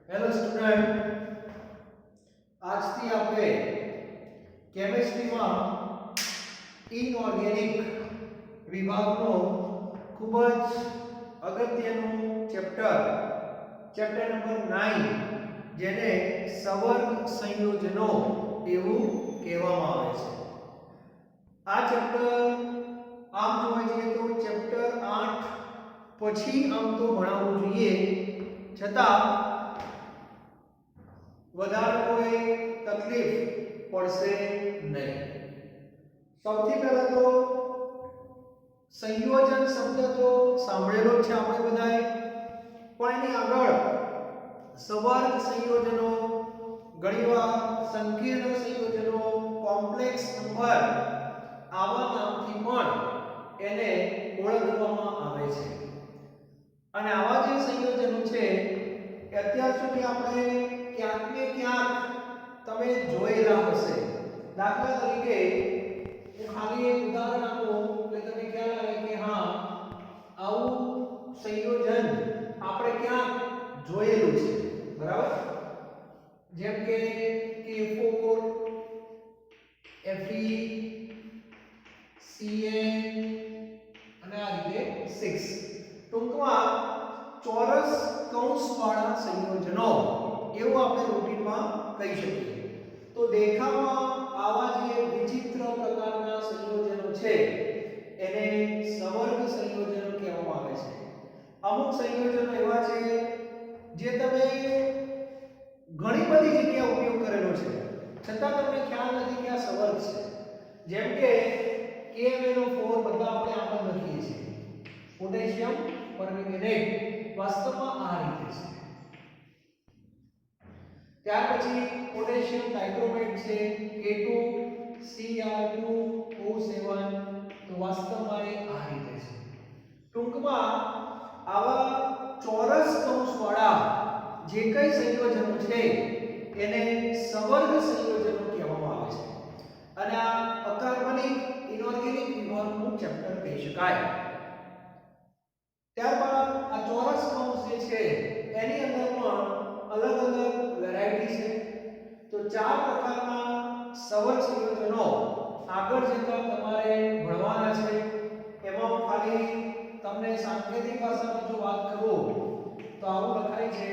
Hello student, આજથી આપણે કેમેસ્ટ્રીમાં inorganic વિભાગનો ખૂબ જ અગત્યનું ચેપ્ટર નંબર 9 જેને સવર્ગ સંયોજનો એવું કહેવામાં આવે છે. આ ચેપ્ટર આમ જોવા જઈએ તો ચેપ્ટર 8 પછી આમ તો ભણાવવું જોઈએ, છતાં વધારે કોઈ તકલીફ પડશે નહીં. સૌથી પહેલા તો સંયોજન શબ્દ તો સાંભળેલો જ છે આપણે બધાએ, પણ એની આગળ સવર્ગ સંયોજનો, ઘણીવાર સંકીર્ણ સંયોજનો, કોમ્પ્લેક્સ નંબર આવા નામથી પણ એને ઓળખવામાં આવે છે. અને આવા જે સંયોજનો છે એ અત્યાર સુધી આપણે ક્યાંક ને ક્યાંક તમે જોયેલા હશે. દાખલા તરીકે હું ખાલી એક ઉદાહરણ આપું એટલે તમને ખ્યાલ આવે કે હા, આવું સંયોજન આપણે ક્યાંક જોયેલું છે, બરાબર? જેમ કે K4 Fe Cn અને આ રીતે 6. ટૂંકમાં ચોરસ કૌંસવાળા સંયોજનો એવું આપણે રૂટીનમાં કહી શકીએ. તો દેખાવમાં આવા જે વિચિત્ર પ્રકારના સંયોજનો છે એને સવર્ગ સંયોજનો કહેવામાં આવે છે. અમુક સંયોજનો એવા છે જે તમે ઘણી બધી જગ્યાએ ઉપયોગ કરેલો છે, છતાં તમને ખ્યાલ નથી કે આ સવર્ગ છે. જેમ કે KMnO4 બધા આપણે આમાં લખીએ છીએ, પોટેશિયમ પરમેંગનેટ, વાસ્તવમાં આ રીતે છે. ત્યાર પછી પોટેશિયમ ડાઇક્રોમેટ છે, K2Cr2O7, તો વાસ્તવમાં એ આ રીતે છે. ટૂંકમાં આવા ચોરસ કૌંસવાળા જે કઈ સંયોજનો છે એને સવર્ગ સંયોજનો કહેવામાં આવે છે. અને આ અકાર્બનિક ઇનઓર્ગેનિક વિભાગનું ચેપ્ટર કહી શકાય. ત્યારબાદ આ ચોરસ કૌંસ જે છે એની અંદર પણ અલગ અલગ વેરાયટી છે. તો 4 પ્રકારના સવર્ગ સંયોજનો આગળ જતા તમારે ભણવાના છે. એમાં હું ખાલી તમને સાંકેતિક ભાષામાં જો વાત કરું તો આવું લખાય છે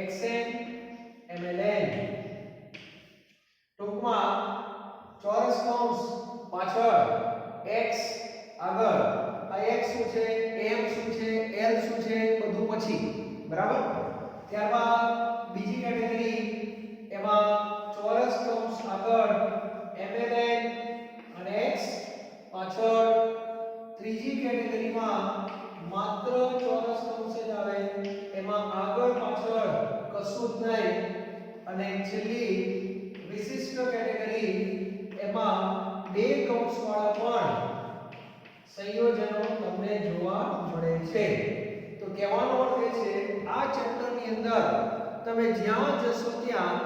Xn Mln. ટૂંકમાં ચોરસ કૌંસ પાછળ x આગળ, આ x શું છે, m શું છે, l શું છે, બધું પછી, બરાબર? ત્યારબાદ બીજી કેટેગરી, એમાં ચોરસ કૌંસ આગળ mln અને x પાછળ. ત્રીજી કેટેગરીમાં માત્ર ચોરસ કૌંસ જ આવે, એમાં આગળ પાછળ કશું જ નહીં. અને છેલ્લી વિશિષ્ટ કેટેગરી, એમાં બે કૌંસવાળા પણ સંયોજનો તમને જોવા મળે છે. તો કહેવાનો અર્થ એ છે આ ચેપ્ટરની અંદર તમે જ્યાં જશો ત્યાં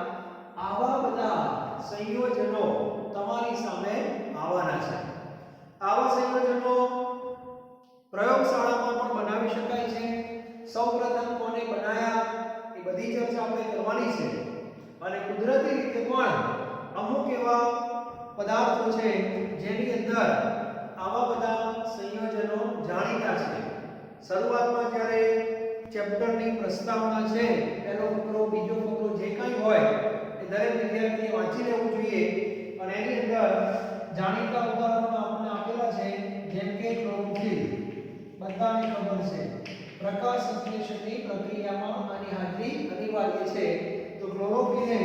આવા બધા સંયોજનો તમારી સામે આવવાના છે. આવા સંયોજનો પ્રયોગશાળામાં પણ બનાવી શકાય છે. સૌપ્રથમ કોને બનાયા એ બધી ચર્ચા આપણે કરવાની છે. અને કુદરતી રીતે પણ અમુક એવા પદાર્થો છે જેની અંદર આવા બધા સંયોજનો જાણીતા છે. શરૂઆતમાં જ્યારે ચેપ્ટરની પ્રસ્તાવના છે, પહેલો ફકરો, બીજો ફકરો, જે કંઈ હોય એ દરેક વિદ્યાર્થીએ વાંચી લેવું જોઈએ. અને એની અંદર જાણીતા ઉદાહરણો આપણને આપેલા છે, જેમ કે ક્લોરોફિલ, બધાને ખબર છે. પ્રકાશ સંશ્લેષણની પ્રક્રિયામાં આની હાજરી અનિવાર્ય છે. તો ક્લોરોફિલ એ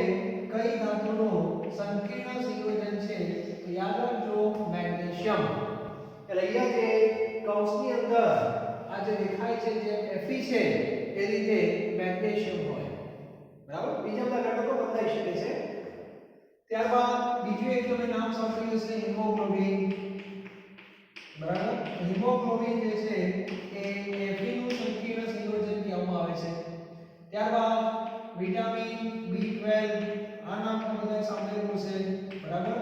કઈ ધાતુનું સંકીર્ણ સંયોજન છે? તો યાદ રાખજો, મેગ્નેશિયમ. એટલે અહીંયા જે કૌંસની અંદર આ જે દેખાય છે જે Fe છે એ રીતે મેગ્નેશિયમ હોય, બરાબર? બીજા બધા ઘટકો બદલાઈ શકે છે. ત્યારબાદ બીજું એક તમે નામ સાંભળ્યું હશે, હિમોગ્લોબિન, બરાબર? હિમોગ્લોબિન જે છે એ Fe નું સંકીર્ણ સંયોજન કહેવામાં આવે છે. ત્યારબાદ વિટામિન B12, આ નામ પણ બધાએ સાંભળેલું છે, બરાબર?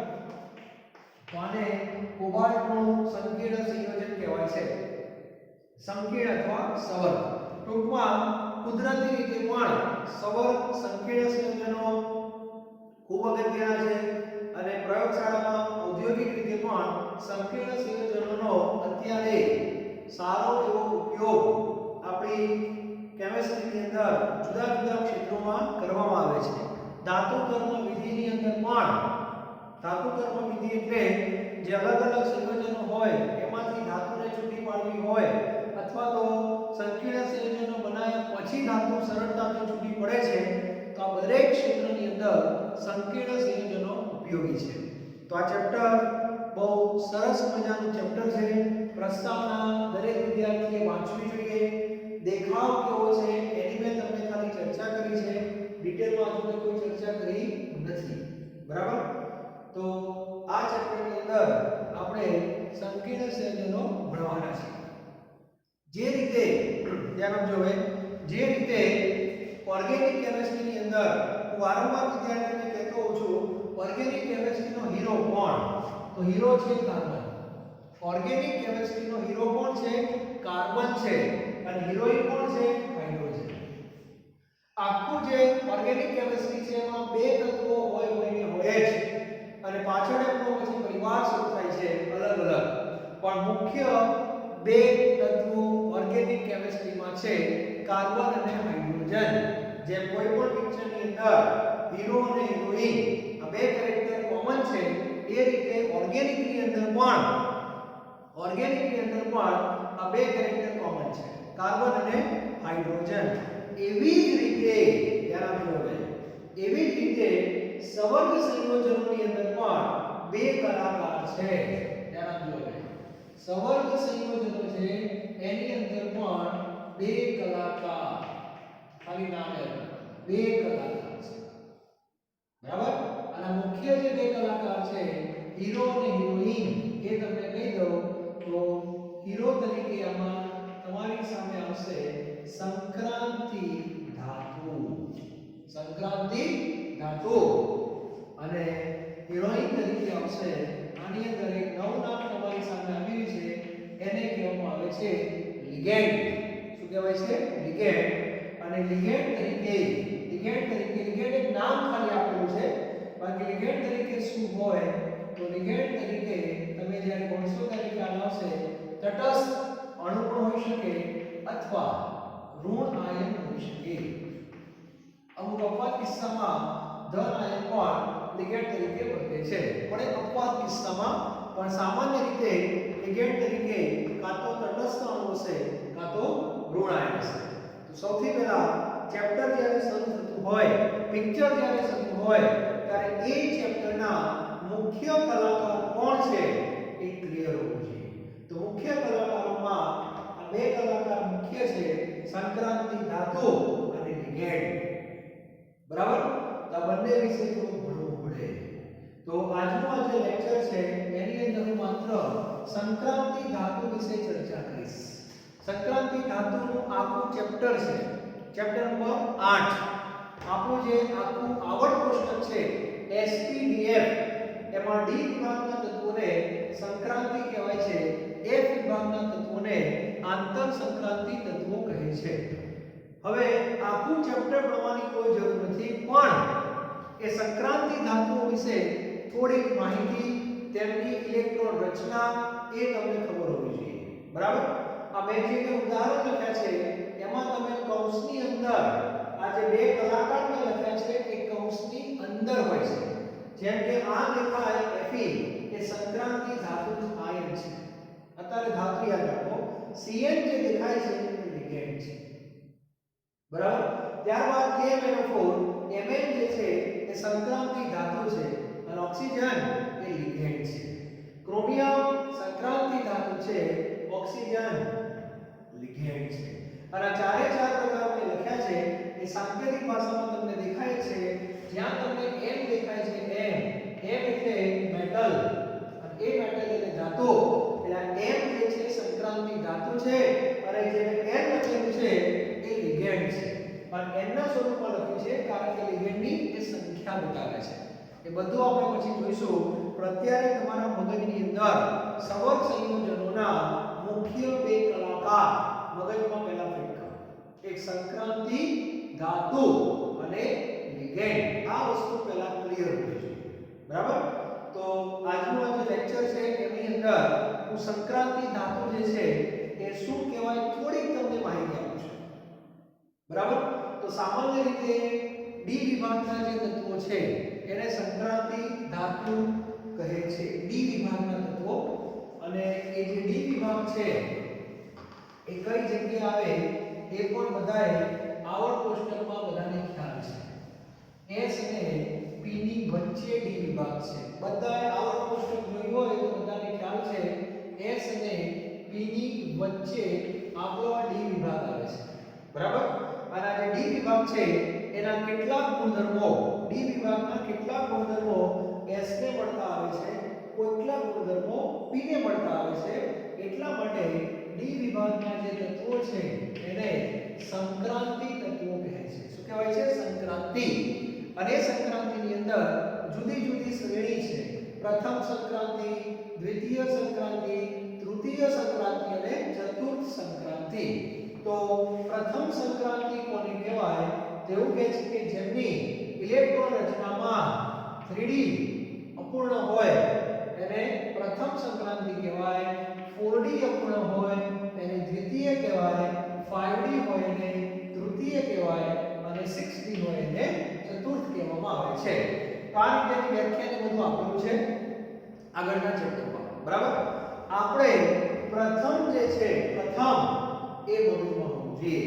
તો આને કોબાલ્ટનું સંકીર્ણ સંયોજન કહેવાય છે, સંકીર્ણ અથવા સવર્ગ. ટૂંકમાં કુદરતી રીતે પણ સવર્ગ સંકીર્ણ સંયોજનો ખૂબ અગત્યના છે અને પ્રયોગશાળામાં ઔદ્યોગિક રીતે પણ સંકીર્ણ સંયોજનોનો અત્યારે સારો એવો ઉપયોગ આપણી કેમિસ્ટ્રીની અંદર જુદા જુદા ક્ષેત્રોમાં કરવામાં આવે છે. ધાતુ કર્મ વિધિની અંદર પણ ધાતુ કર્મ વિધિ એટલે જે અલગ અલગ સંયોજનો હોય એમાંથી ધાતુને છૂટી પાડવી હોય અથવા તો સંકીર્ણ સંયોજનો બનાવ્યા પછી ધાતુ સરળતાથી છૂટી પડે છે તો આ દરેક ક્ષેત્રની અંદર સંકીર્ણ સંયોજનો ઉપયોગી છે. તો આ ચેપ્ટર બહુ સરસ મજાનું ચેપ્ટર છે. પ્રસ્તાવના દરેક વિદ્યાર્થીએ વાંચવી જોઈએ. દેખાવ કેવો છે એની મેં તમને ખાલી ચર્ચા કરી છે, ડિટેલમાં હજુ કોઈ ચર્ચા કરી નથી. બરાબર? તો આ ચેપ્ટરની અંદર આપણે સંકીર્ણ સંયોજનો ભણવાના છે. જે રીતે ધ્યાન આપજો હવે, જે રીતે ઓર્ગેનિક કેમિસ્ટ્રીની અંદર હું વારંવાર વિદ્યાર્થીઓને કહેતો હોઉં છું, ઓર્ગેનિક કેમિસ્ટ્રીનો હીરો કોણ? તો હીરો છે કાર્બન. ઓર્ગેનિક કેમિસ્ટ્રીનો હીરો કોણ છે? કાર્બન છે. અને હિરોઈન કોણ છે? હાઇડ્રોજન. આખું જે ઓર્ગેનિક કેમિસ્ટ્રી છે એમાં બે તત્વો હોય જ અને પાછળ એમનો પછી પરિવાર શરૂ થાય છે અલગ અલગ, પણ મુખ્ય બે તત્વો ઓર્ગેનિક કેમિસ્ટ્રીમાં છે કાર્બન અને હાઇડ્રોજન. જે કોઈ પણ પિક્ચરની અંદર હીરો અને હિરોઈન આ બે કેરેક્ટર કોમન છે એ રીતે ઓર્ગેનિકની અંદર પણ આ બે કેરેક્ટર કોમન છે, કાર્બન અને હાઇડ્રોજન. એવી જ રીતે ધ્યાન આપજો હવે, એવી જ રીતે સવર્ગ સંયોજનોની અંદર પણ બે કલાકાર છે. ધ્યાન આપજો હવે, સવર્ગ સંયોજનો છે એની અંદર પણ બે કલાકાર, ખાલી નામ યાદ રાખો, બે કલાકાર છે. બરાબર? અને મુખ્ય જે બે કલાકાર છે હીરો અને હિરોઈન એ તમને કહી દઉં તો હીરો તરીકે આમાં તમારી સામે આવશે સંક્રાંતિ ધાતુ. સંક્રાંતિ ધાતુ. અને હિરોઈન તરીકે આવશે, આની અંદર એક નવું નામ તમારી સામે આવ્યું છે, એને કહેવામાં આવે છે લિગેન્ડ. શું કહેવાય છે? લિગેન્ડ. અને લિગેન્ડ તરીકે એક નામ ખાલી આપેલું છે, બાકી લિગેન્ડ તરીકે શું હોય તો લિગેન્ડ તરીકે તમે જ્યારે ભણશો ત્યારે ખ્યાલ આવશે તટસ્થ અણુ પણ હોઈ શકે અથવા ઋણ આયન હોઈ શકે. અમુક અપવાદ કિસ્સામાં ધન આયન પણ લિગેન્ડ તરીકે વર્તે છે, પણ એ અપવાદ કિસ્સામાં, પણ સામાન્ય રીતે લિગેન્ડ તરીકે કાં તો તટસ્થ અણુ હશે કાં તો ઋણ આયન હશે. તો સૌથી પહેલા ચેપ્ટર જ્યારે શરૂ થતું હોય, પિક્ચર જ્યારે શરૂ હોય ત્યારે એ ચેપ્ટરના મુખ્ય કલાકાર કોણ છે એ ક્લિયર હોવું જોઈએ. તો મુખ્ય કલાકારોમાં આ બે કલાકાર મુખ્ય છે, સંક્રાંતિ ધાતુ અને લિગેન્ડ. બરાબર? તો આ બંને વિશે થોડું ભણવું પડે. તો આજનો આ જે લેક્ચર છે એની અંદર હું માત્ર સંક્રાંતિ ધાતુ વિશે ચર્ચા કરીશ. સંક્રાંતિ ધાતુનું આખું ચેપ્ટર છે, ચેપ્ટર નંબર 8. આપણું જે આખું આવર્ત કોષ્ટક છે SPDF, એમાં D વિભાગના તત્વોને સંક્રાંતિ કહેવાય છે, F વિભાગના તત્વોને આંતર સંક્રાંતિ તત્વો કહે છે. હવે આખું ચેપ્ટર ભણવાની કોઈ જરૂર નથી, પણ એ સંક્રાંતિ ધાતુઓ વિશે થોડીક માહિતી, તેમની ઇલેક્ટ્રોન રચના એ તમને ખબર હોવી જોઈએ. બરાબર? આ મેં જે ઉદાહરણ લખ્યા છે એમાં તમે કૌંસની અંદર આ જે બે કલાકારને લખ્યા છે એ કૌંસની અંદર હોય છે. જેમ કે આ દેખાય Fe એ સંક્રાંતિ ધાતુનું આયન છે. અત્યારે ધાતુ યાદ રાખો. Cn જે દેખાય છે એ લિગેન્ડ છે. બરાબર? ત્યારબાદ KMnO4 Mn જે છે એ સંક્રાંતિ ધાતુ છે અને ઓક્સિજન એ લિગેન્ડ છે. ક્રોમિયમ સંક્રાંતિ ધાતુ છે, ઓક્સિજન લિગેન્ડ છે. અને ચારે ચાર પ્રકારોને લખ્યા છે એ સાંકેતિક ભાષામાં તમને દેખાય છે. જ્યાં તમને M દેખાય છે, M એટલે મેટલ અને એ મેટલ એટલે ધાતુ. એટલે M જે છે સંક્રાંતિ ધાતુ છે અને જે N લખેલું છે એ લિગેન્ડ છે. પણ N ના સ્વરૂપમાં લખ્યું છે કારણ કે લિગેન્ડની એ સંખ્યા બતાવે છે. એ બધું આપણે પછી જોઈશું. પણ અત્યારે તમારા મગજની અંદર સવર્ગ સંયોજનોના મુખ્ય બે કલાકાર મગજમાં પહેલા ફિટ કરો. એક સંક્રાંતિ ધાતુ અને લિગેન્ડ આ વસ્તુ પહેલા ક્લિયર હોવી જોઈએ બરાબર તો આજનો આ જે લેક્ચર છે એની અંદર હું સંક્રાંતિ ધાતુ જે છે એ શું કહેવાય થોડીક તમને માહિતી આપું છું બરાબર તો સામાન્ય રીતે ડી વિભાગના જે તત્વો છે એને સંક્રાંતિ ધાતુ કહે છે ડી વિભાગના તત્વો અને એ જે ડી વિભાગ છે એ કઈ જગ્યાએ આવે એ પણ બધાએ આવર્ત કોષ્ટકમાં બધાને ખ્યાલ છે S અને P ની વચ્ચે ડી વિભાગ છે બધાએ આવર્ત કોષ્ટક જોયું હોય તો બધાને ખ્યાલ છે S અને P ની વચ્ચે આપણો આ ડી વિભાગ આવે છે બરાબર અને આ જે ડી વિભાગ છે એના કેટલાક ગુણધર્મો ડી વિભાગના કેટલાક ગુણધર્મો S ને મળતા આવે છે કેટલાક ગુણધર્મો P ને મળતા આવે છે એટલા માટે ડી વિભાગના જે તત્વો છે એને સંક્રાંતિ તત્વો કહે છે શું કહેવાય છે સંક્રાંતિ અને સંક્રાંતિની અંદર જુદી જુદી શ્રેણી છે પ્રથમ સંક્રાંતિ દ્વિતીય સંક્રાંતિ તૃતીય સંક્રાંતિ અને ચતુર્થ સંક્રાંતિ તો પ્રથમ સંક્રાંતિ કોને કહેવાય તેવું કહે છે કે જેમની ઇલેક્ટ્રોન રચનામાં 3D અપૂર્ણ હોય એને પ્રથમ સંક્રાંતિ કહેવાય 4D અપૂર્ણ હોય એને દ્વિતીય કહેવાય 5D હોય એને તૃતીય કહેવાય અને 6D હોય એને ચતુર્થ કહેવામાં આવે છે તો આ રીતેની વ્યાખ્યાને બધું આપેલું છે આગળના ચેપ્ટરમાં બરાબર આપણે પ્રથમ જે છે પ્રથમ એ મગજમાં હોવું જોઈએ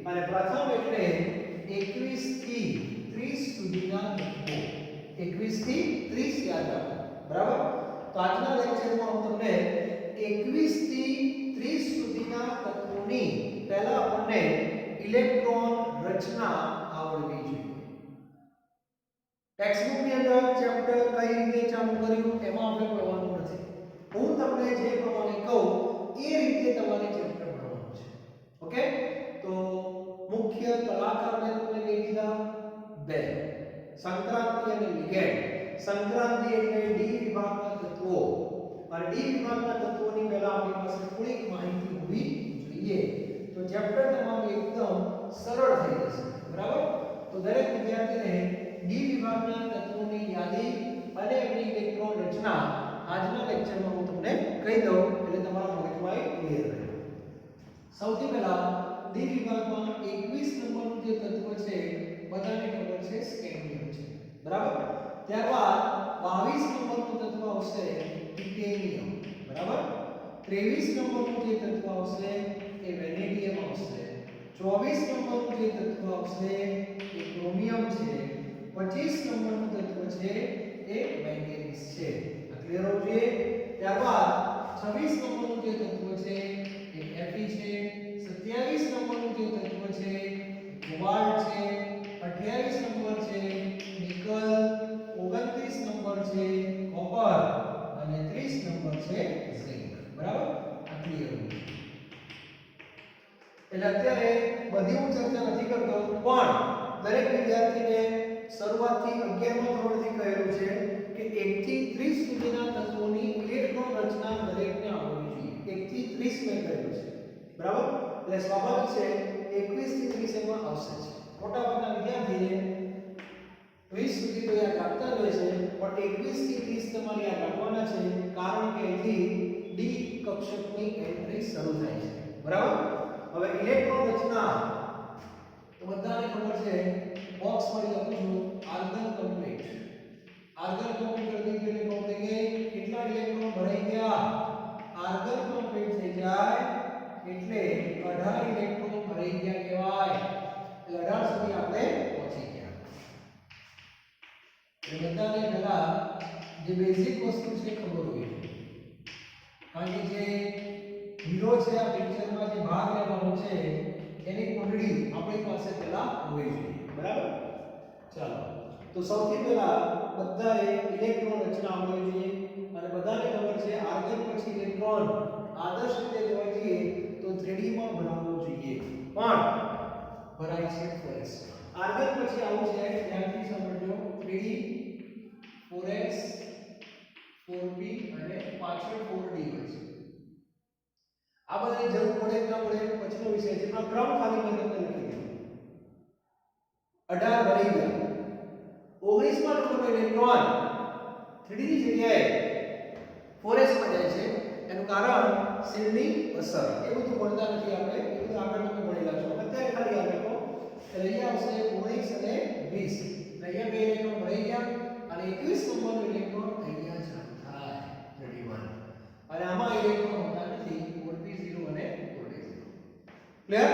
અને પ્રથમ એટલે 21 થી 30 સુધીના તત્વો 21 થી 30 યાદ રાખો બરાબર તો આજના લેક્ચરમાં હું તમને 21 થી 30 સુધીના તત્વોની પહેલા આપણને ઇલેક્ટ્રોન રચના આવડવી જોઈએ ટેક્સ્ટ બુક ની અંદર ચેપ્ટર કઈ રીતે ચાલુ કર્યું એમાં આપણે ભણવાનું નથી હું તમને જે પ્રમાણે કહું એ રીતે તમારે ચેપ્ટર ભણવાનું છે ઓકે તો મુખ્ય કલાકારને તમને કહી દીધા બે સંક્રાંતિ અને લિગેન્ડ સંક્રાંતિ એટલે ડી વિભાગના તત્વો અને ડી વિભાગના તત્વોની પહેલા આપણી પાસે થોડીક માહિતી હોવી જોઈએ તો ચેપ્ટર તમારું એકદમ સરળ થઈ જશે બરાબર તો દરેક વિદ્યાર્થીને ડી વિભાગના તત્વોની યાદી અને એમની ઇલેક્ટ્રોન રચના આજના લેક્ચરમાં હું તમને કહી દઉં એટલે તમારા મગજમાં ક્લિયર રહે સૌથી પહેલા ડી વિભાગમાં 21 નંબરનું જે તત્વ છે બધાને ખબર છે સ્કેન્ડિયમ છે બરાબર ત્યારબાદ 22 નંબરનું તત્વ આવશે ટિટેનિયમ બરાબર 23 નંબરનું જે તત્વ આવશે એ વેનેડિયમ આવશે 24 નંબરનું જે તત્વ આવશે એ ક્રોમિયમ છે 25 નંબરનું તત્વ છે એ મેંગેનીઝ છે આ ક્લિયર હોવું જોઈએ ત્યારબાદ 26 નંબરનું જે તત્વ છે એ Fe છે 27 નંબરનું જે તત્વ છે કોબાલ્ટ છે 28 નંબર છે નિકલ 29 નંબર છે કોપર અને 30 નંબર છે ઝિંક બરાબર આ ક્લિયર એટલે અત્યારે બધી હું ચર્ચા નથી કરતો પણ દરેક વિદ્યાર્થીને શરૂઆતથી 11મા ધોરણથી કહેલું છે કે 1 થી 30 સુધીના તત્વોની ઇલેક્ટ્રોન રચના દરેકને આવડવી જોઈએ 1 થી 30 મેં કહ્યું છે બરાબર એટલે સ્વાભાવિક છે 21 થી 30 એમાં આવશે છે મોટાભાગના વિદ્યાર્થીએ 20 સુધી તો યાદ રાખતા જ હોય છે પણ 21 થી 30 તમારે યાદ રાખવાના છે કારણ કે અહીંથી ડી કક્ષકની એન્ટ્રી શરૂ થાય છે બરાબર હવે ઇલેક્ટ્રોન રચના તો બધાને ખબર છે બોક્સ પર લખું છું આર્ગન કમ્પ્લીટ કરી દીધી એટલે કહું કે કેટલા ઇલેક્ટ્રોન ભરાઈ ગયા આર્ગન કમ્પ્લીટ થઈ જાય એટલે 18 ઇલેક્ટ્રોન ભરાઈ ગયા કહેવાય એટલે 18 સુધી આપણે પહોંચી ગયા એટલે બધાને પહેલા જે બેઝિક વસ્તુ છે ખબર હોવી જોઈએ કારણ કે જે હીરો છે આ પિક્ચરમાં જે ભાગ લેવાનો છે એની કુંડળી આપણી પાસે પહેલા હોવી જોઈએ બરાબર ચાલો તો સૌથી પહેલા બધાએ ઇલેક્ટ્રોન રચના આવડવી જોઈએ અને બધાને ખબર છે આર્ગન પછી ઇલેક્ટ્રોન આદર્શ રીતે જોવા જઈએ તો 3D માં બનાવવું જોઈએ પણ ભરાય છે 4s આર્ગન પછી આવું છે ધ્યાનથી સમજો 3D 4s 4p અને પાછળ 4d હોય છે આ બધાની જરૂર પડે ના પડે પછીનો વિષય છે પણ ક્રમ ખાલી મેં તમને લખી 18 ભરાઈ ગયા. 19મા નંબરનો ઇલેક્ટ્રોન 3d ની જગ્યાએ 4s માં જાય છે. એનું કારણ શીલ્ડની અસર. એ બધું ભણતા નથી આપણે, એ બધું આગળ તમે ભણેલા છો. અત્યારે ખાલી આ લખો એટલે અહીંયા આવશે 19 અને 20. અહીંયા બે ઇલેક્ટ્રોન ભરાઈ ગયા અને 21 નંબરનો ઇલેક્ટ્રોન અહીંયા ચાલુ થાય 31. અને આમાં ઇલેક્ટ્રોન હોતા નથી, ઓર્બિટલ અને ઓર્બિટલ. ક્લિયર?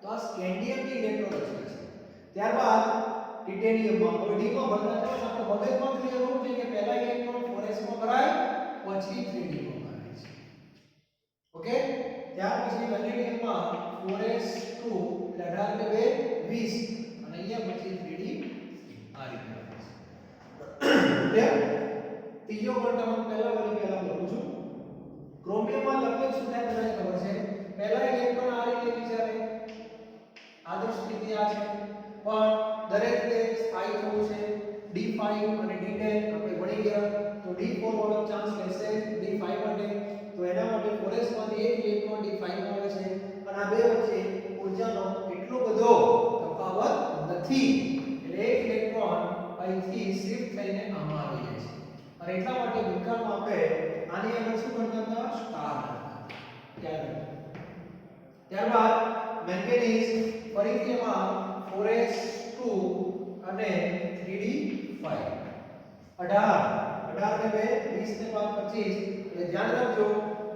તો આ સ્કેન્ડિયમની ઇલેક્ટ્રોન રચના છે. ત્યારબાદ ટિટેનિયમમાં ઓર્ડિમાં ભણતા છો આપણે મગજમાં ક્લિયર હોવું જોઈએ કે પહેલા ઇલેક્ટ્રોન 4s માં ભરાય પછી 3d માં ભરાય છે. ઓકે? ત્યાર પછી વેનેડિયમમાં 4s 2 એટલે 18 ને 2 20 અને અહીંયા પછી 3d આ રીતે આવે છે. ક્લિયર? ત્રીજો ક્વોન્ટમ પહેલા લખું છું. ક્રોમિયમમાં લગભગ શું થાય બધાને ખબર છે. પહેલા ઇલેક્ટ્રોન આ રીતે વિચારે, આદર્શ સ્થિતિ આ છે, પણ દરેક રીતે સ્થાયી થવું છે. D5 અને D10 આપણે ભણી ગયા, તો D4 વાળો ચાન્સ રહેશે D5 માટે. તો એના માટે 4s માંથી એક ઇલેક્ટ્રોન D5 માં આવે છે અને આ બે વચ્ચે ઊર્જાનો એટલો બધો તફાવત નથી. એટલે એક ઇલેક્ટ્રોન અહીંથી શિફ્ટ થઈને આમાં આવી જાય છે. અને એટલા માટે ભૂતકાળમાં આપણે આની આગળ શું કરતા હતા? સ્ટાર કરતા. ત્યારબાદ મેંગેનીઝ ફરીથી એમાં 4s2 અને 3d5 18 ને 2 20 ને 5 25. એટલે ધ્યાન રાખજો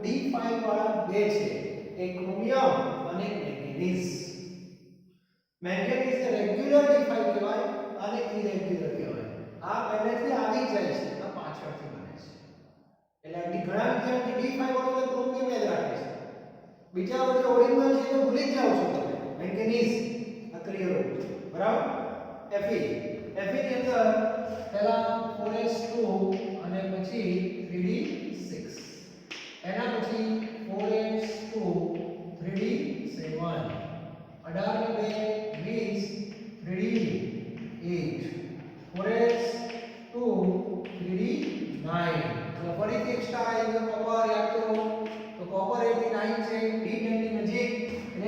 d5 વાળા બે છે, એક ક્રોમિયમ અને મેંગેનીઝ. મેંગેનીઝ ને રેગ્યુલર d5 કહેવાય અને ઇરેગ્યુલર કહેવાય. આ પહેલેથી આવી જાય છે, આ પાછળથી બને છે. એટલે ઘણા વિદ્યાર્થી d5 વાળો ક્રોમિયમ યાદ રાખે છે, બીજા બધા ઓરિજિનલ છે તો ભૂલી જાવ છો તમે. મેંગેનીઝ આ ક્લિયર હોવું જોઈએ, બરાબર? Fe ની અંદર પહેલા 4s2 અને પછી 3d6, એના પછી 4s2 3d7, 18 ને 2 20 3d8, 4s2 3d9. તો ફરીથી એક સ્ટાર આવી ગયો. કોપર યાદ કરો તો કોપર 89 છે. D10 ની નજીક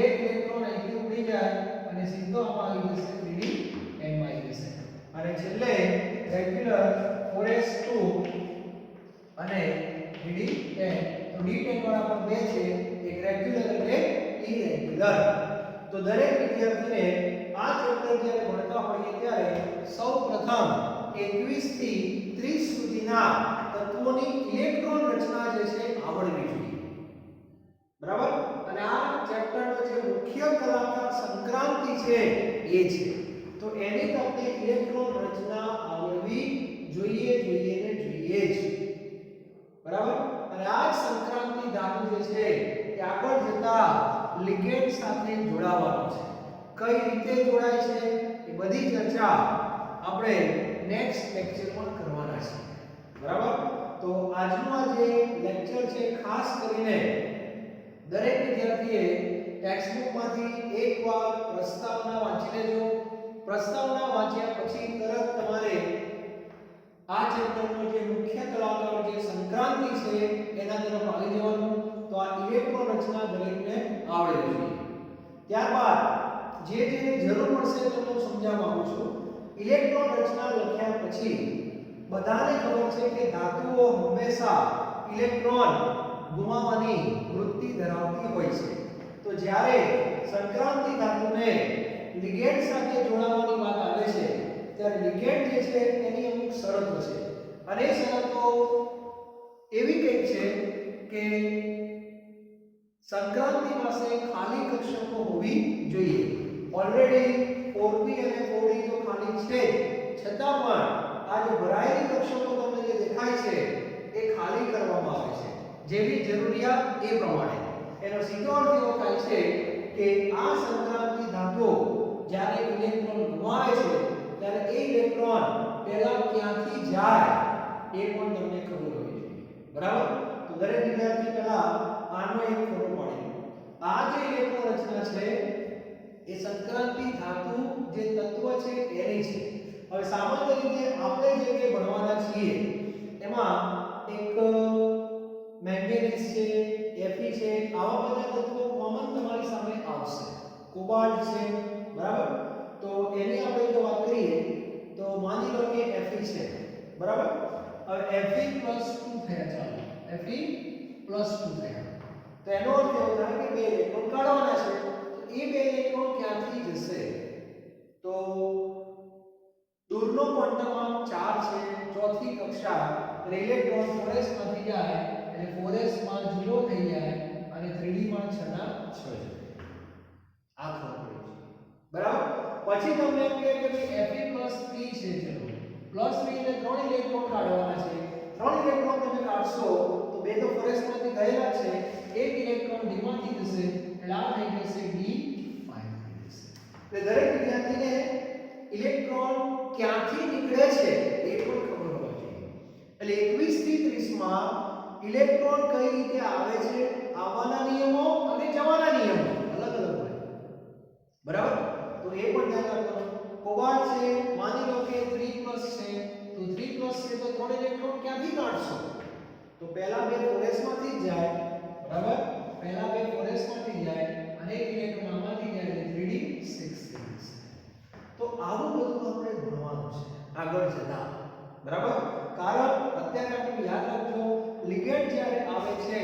એક ઇલેક્ટ્રોન અહીંથી ઉડી જાય અને સીધો આમાં આવી જશે 3d10 માં આવી જશે. અને છેલ્લે રેગ્યુલર 4s2 અને 3d10. તો d10 વાળા પણ બે છે, એક રેગ્યુલર અને ઇરેગ્યુલર. તો દરેક વિદ્યાર્થીને આ ચેપ્ટર જ્યારે ભણતા હોઈએ ત્યારે સૌપ્રથમ 21 થી 30 સુધીના તત્વોની ઇલેક્ટ્રોન રચના જે છે આવડવી જોઈએ, બરાબર? અને આ ચેપ્ટરનો જે મુખ્ય કલાકાર સંક્રાંતિ છે એ છે, તો એની તમને ઇલેક્ટ્રોન રચના આવડવી જોઈએ જ, બરાબર? અને આ સંક્રાંતિ ધાતુ જે છે એ આગળ જતા લિગેન્ડ સાથે જોડાવાનો છે. કઈ રીતે જોડાય છે એ બધી ચર્ચા આપણે નેક્સ્ટ લેક્ચરમાં કરવાના છે, બરાબર? તો આજનો આ જે લેક્ચર છે ખાસ કરીને દરેક વિદ્યાર્થીએ ટેક્સ્ટબુકમાંથી એકવાર પ્રસ્તાવના વાંચી લેજો. પ્રસ્તાવના વાંચ્યા પછી તરત તમારે આ ચેપ્ટરનો જે મુખ્ય કલાકાર જે સંક્રાંતિ છે એના તરફ આવી જવાનું. તો આ ઇલેક્ટ્રોન રચના દરેકને આવડવી જોઈએ. ત્યારબાદ જે જરૂર પડશે તો હું સમજાવવા માંગુ છું. ઇલેક્ટ્રોન રચના લખ્યા પછી બધાને ખબર છે કે ધાતુઓ હંમેશા ઇલેક્ટ્રોન ગુમાવવાની વૃત્તિ ધરાવતી હોય છે. તો જ્યારે સંક્રાંતિ ધાતુને લિગેન્ડ સાથે જોડાવાની વાત આવે છે ત્યારે લિગેન્ડ જે છે એની અમુક શરતો છે અને એ શરતો એવી કંઈક છે કે સંક્રાંતિ પાસે ખાલી કક્ષકો હોવી જોઈએ. ઓલરેડી 4p અને 4d તો ખાલી છે, છતાં પણ આ જે ભરાયેલી કક્ષકો તમને જે દેખાય છે એ ખાલી કરવામાં આવે છે જેવી જરૂરિયાત એ પ્રમાણે. એનો સીધો અર્થ એવો થાય છે કે આ સંક્રાંતિ ધાતુઓ જ્યારે ઇલેક્ટ્રોન ગુમાવે છે ત્યારે એ ઇલેક્ટ્રોન પહેલા ક્યાંથી જાય એ પણ તમને ખબર હોવી જોઈએ, બરાબર? તો દરેક વિદ્યાર્થી પહેલા આનો એક ફોટો પાડી લો. આ જે ઇલેક્ટ્રોન રચના છે એ સંક્રાંતિ ધાતુ જે તત્વ છે એની છે. હવે સામાન્ય રીતે આપણે જે કે ભણવાના છીએ એમાં એક મેંગેનીઝ છે, Fe છે, આવા બધા તત્વો કોમન તમારી સામે આવશે. કોબાલ્ટ છે, બરાબર? તો એની હવે Fe+2 થયા ચાલો Fe+2 થયા તો એનો અર્થ એવો થાય કે બે ઇલેક્ટ્રોન કાઢવાના છે તો એ બે ઇલેક્ટ્રોન ક્યાંથી જશે તો દૂરનો ક્વોન્ટમ ચાર છે ચોથી કક્ષા એટલે ઇલેક્ટ્રોન 4s માંથી જાય એટલે 4s માં 0 થઈ જાય અને 3d માં 6 ના 6 જશે આ ખબર પડી બરાબર પછી તમને એમ કહે કે ભાઈ Fe+3 છે ચલો +3 એટલે 3 ઇલેક્ટ્રોન કાઢવાના છે 3 ઇલેક્ટ્રોન તમે કાઢશો તો બે તો 4s માંથી ગયેલા છે એક ઇલેક્ટ્રોન d માંથી જશે એટલે આ થઈ જશે d5 થઈ જશે એટલે દરેક વિદ્યાર્થીને ઇલેક્ટ્રોન ક્યાંથી નીકળે છે એ પણ ખબર હોવી જોઈએ એટલે 21 થી 30 માં ઇલેક્ટ્રોન કઈ રીતે આવે છે આવવાના નિયમો અને જવાના નિયમો અલગ અલગ હોય બરાબર તો એ પણ ધ્યાન રાખવાનું કોબાલ્ટ છે માની લો કે 3+ છે તો 3+ છે તો 3 ઇલેક્ટ્રોન ક્યાંથી કાઢશો તો પહેલા બે 4s માંથી જ જાય બરાબર પહેલા બે 4s માંથી જાય અને એક ઇલેક્ટ્રોન આમાંથી જાય એટલે 3d6 થઈ જશે તો આવું બધું આપણે ભણવાનું છે આગળ જતા બરાબર કારણ અત્યારે આપણે યાદ રાખજો લિગેન્ડ જ્યારે આવે છે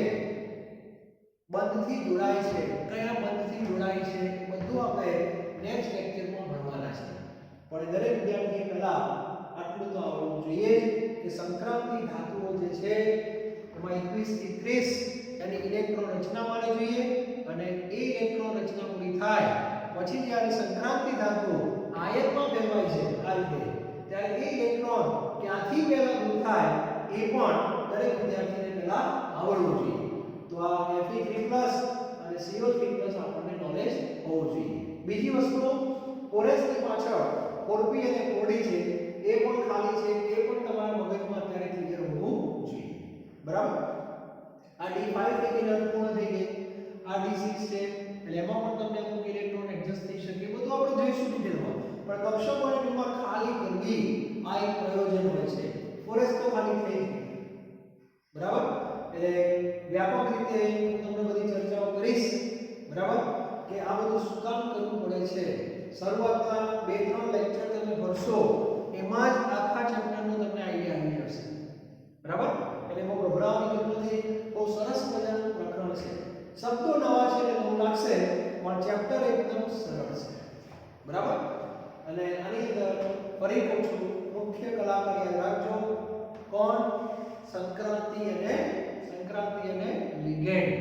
બંધથી જોડાય છે કયા બંધથી જોડાય છે બધું આપણે નેક્સ્ટ લેક્ચરમાં ભણવાના છે પણ દરેક વિદ્યાર્થીએ પહેલા આટલું તો આવડવું જોઈએ કે સંક્રાંતિ ધાતુઓ જે છે એમાં 21 થી 30 એની ઇલેક્ટ્રોન રચના માની જોઈએ અને એ ઇલેક્ટ્રોન રચના પૂરી થાય પછી જ્યારે સંક્રાંતિ ધાતુ આયનમાં ફેરવાય છે આ રીતે ત્યારે એ ઇલેક્ટ્રોન ક્યાંથી પહેલા દૂર થાય એ પણ દરેક વિદ્યાર્થીને પહેલા આવડવું જોઈએ તો આ Fe3+ અને CO3+ આપણને નોલેજ હોવું જોઈએ બીજી વસ્તુ 4s ની પાછળ 4p અને 4d છે એ પણ ખાલી છે એ પણ તમારા મગજમાં અત્યારે ક્લિયર હોવું જોઈએ બરાબર આ d5 થઈ ગઈ પૂર્ણ થઈ ગઈ આ d6 છે એટલે એમાં પણ તમને અમુક ઇલેક્ટ્રોન એડજસ્ટ થઈ શકે બધું આપણે જોઈશું ડિટેલમાં પણ કક્ષા પોઈન્ટમાં ખાલી કરવી આ એક પ્રયોજન હોય છે 4s તો ખાલી થઈ ગઈ બરાબર એટલે વ્યાપક રીતે હું તમને બધી ચર્ચાઓ કરીશ બરાબર કે આ બધું શું કામ કરવું પડે છે શરૂઆતમાં 2-3 લેક્ચર તમે ભરશો એમાં જ આખા ચેપ્ટરનો તમને આઈડિયા આવી જશે બરાબર એટલે બહુ ગભરાવાની જરૂર નથી બહુ સરસ મજાનું પ્રકરણ છે શબ્દો નવા છે એટલે નવું લાગશે પણ ચેપ્ટર એકદમ સરળ છે બરાબર અને આની અંદર ફરી કહું છું મુખ્ય કલાકાર યાદ રાખજો કોણ સંક્રાંતિ અને લિગેન્ડ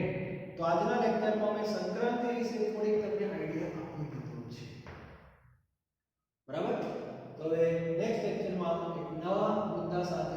તો આજના લેક્ચરમાં મેં સંક્રાંતિ વિશે થોડીક તમને આઈડિયા આપી દીધો છે બરાબર તો હવે નેક્સ્ટ લેક્ચરમાં એક નવા મુદ્દા સાથે